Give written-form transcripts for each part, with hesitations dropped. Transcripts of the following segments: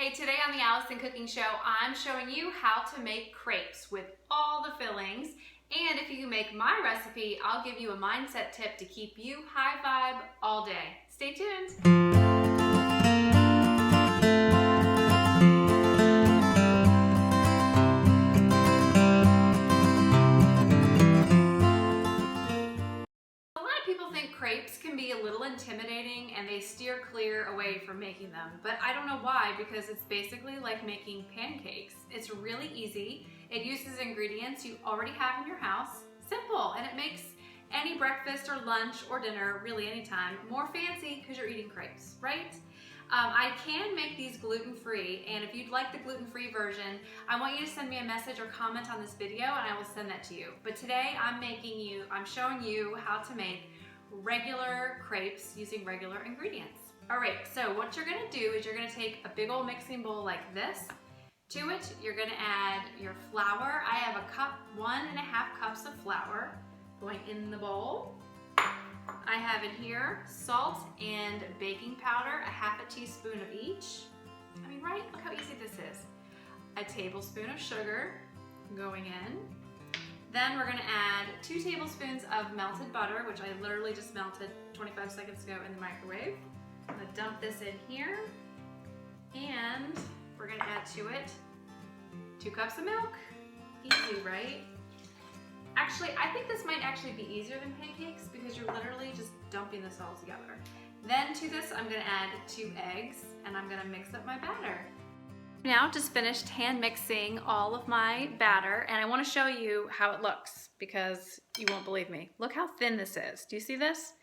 Hey, today on the Allison Cooking Show, I'm showing you how to make crepes with all the fillings. And if you make my recipe, I'll give you a mindset tip to keep you high vibe all day. Stay tuned. Crepes can be a little intimidating and they steer clear away from making them, but I don't know why, because it's basically like making pancakes. It's really easy. It uses ingredients you already have in your house, simple, and it makes any breakfast or lunch or dinner, really anytime, more fancy because you're eating crepes, right? I can make these gluten-free, and if you'd like the gluten-free version, I want you to send me a message or comment on this video and I will send that to you. But today I'm showing you how to make regular crepes using regular ingredients. All right, so what you're gonna do is you're gonna take a big old mixing bowl like this. To it, you're gonna add your flour. I have 1.5 cups of flour going in the bowl. I have in here salt and baking powder, 1/2 teaspoon of each. I mean, right? Look how easy this is. A tablespoon of sugar going in. Then we're gonna add 2 tablespoons of melted butter, which I literally just melted 25 seconds ago in the microwave. I'm gonna dump this in here, and we're gonna add to it 2 cups of milk. Easy, right? Actually, I think this might actually be easier than pancakes because you're literally just dumping this all together. Then to this, I'm gonna add 2 eggs, and I'm gonna mix up my batter. Now just finished hand mixing all of my batter, and I want to show you how it looks because you won't believe me. Look how thin this is. Do you see this?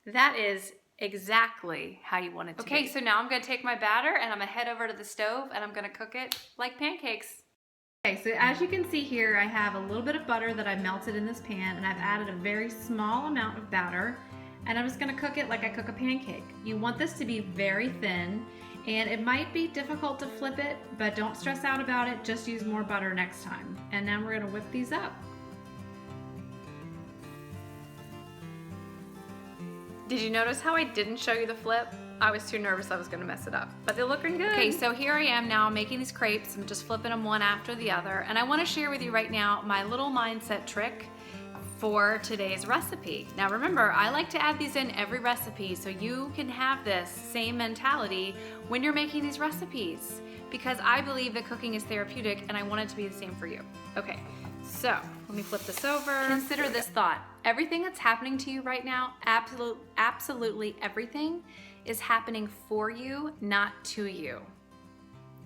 That is exactly how you want it to be. Okay, so now I'm going to take my batter and I'm going to head over to the stove and I'm going to cook it like pancakes. Okay, so as you can see here, I have a little bit of butter that I melted in this pan, and I've added a very small amount of batter, and I'm just going to cook it like I cook a pancake. You want this to be very thin. And it might be difficult to flip it, but don't stress out about it. Just use more butter next time. And now we're gonna whip these up. Did you notice how I didn't show you the flip? I was too nervous I was gonna mess it up, but they're looking good. Okay, so here I am now making these crepes. I'm just flipping them one after the other. And I wanna share with you right now my little mindset trick for today's recipe. Now remember, I like to add these in every recipe so you can have this same mentality when you're making these recipes, because I believe that cooking is therapeutic and I want it to be the same for you. Okay, so let me flip this over. Consider this thought. Everything that's happening to you right now, absolutely everything, is happening for you, not to you.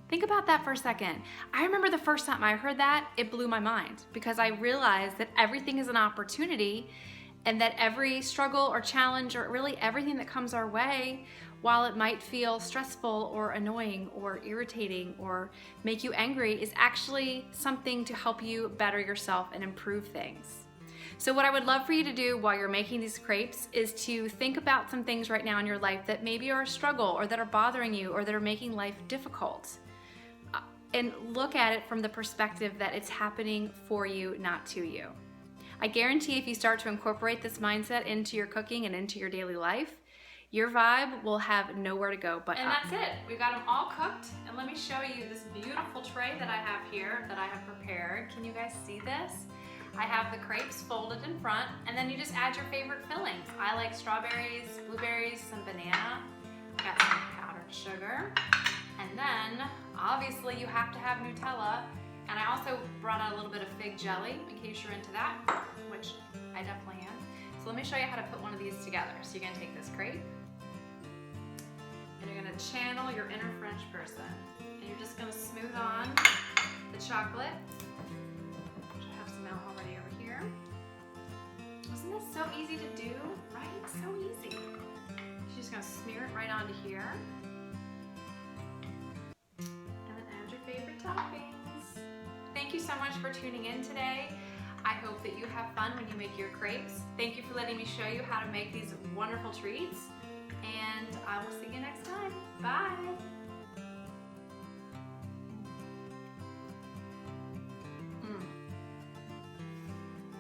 Think about that for a second. I remember the first time I heard that, it blew my mind because I realized that everything is an opportunity, and that every struggle or challenge, or really everything that comes our way, while it might feel stressful or annoying or irritating or make you angry, is actually something to help you better yourself and improve things. So what I would love for you to do while you're making these crepes is to think about some things right now in your life that maybe are a struggle or that are bothering you or that are making life difficult. And look at it from the perspective that it's happening for you, not to you. I guarantee if you start to incorporate this mindset into your cooking and into your daily life, your vibe will have nowhere to go but up. And that's it. We've got them all cooked. And let me show you this beautiful tray that I have here that I have prepared. Can you guys see this? I have the crepes folded in front, and then you just add your favorite fillings. I like strawberries, blueberries, some banana. Got some powdered sugar. And then, obviously, you have to have Nutella. And I also brought out a little bit of fig jelly in case you're into that, which I definitely am. So let me show you how to put one of these together. So you're gonna take this crepe, and you're gonna channel your inner French person. And you're just gonna smooth on the chocolate, which I have some out already over here. Isn't this so easy to do, right? So easy. You're just gonna smear it right onto here. Toppings. Thank you so much for tuning in today. I hope that you have fun when you make your crepes. Thank you for letting me show you how to make these wonderful treats, and I will see you next time. Bye.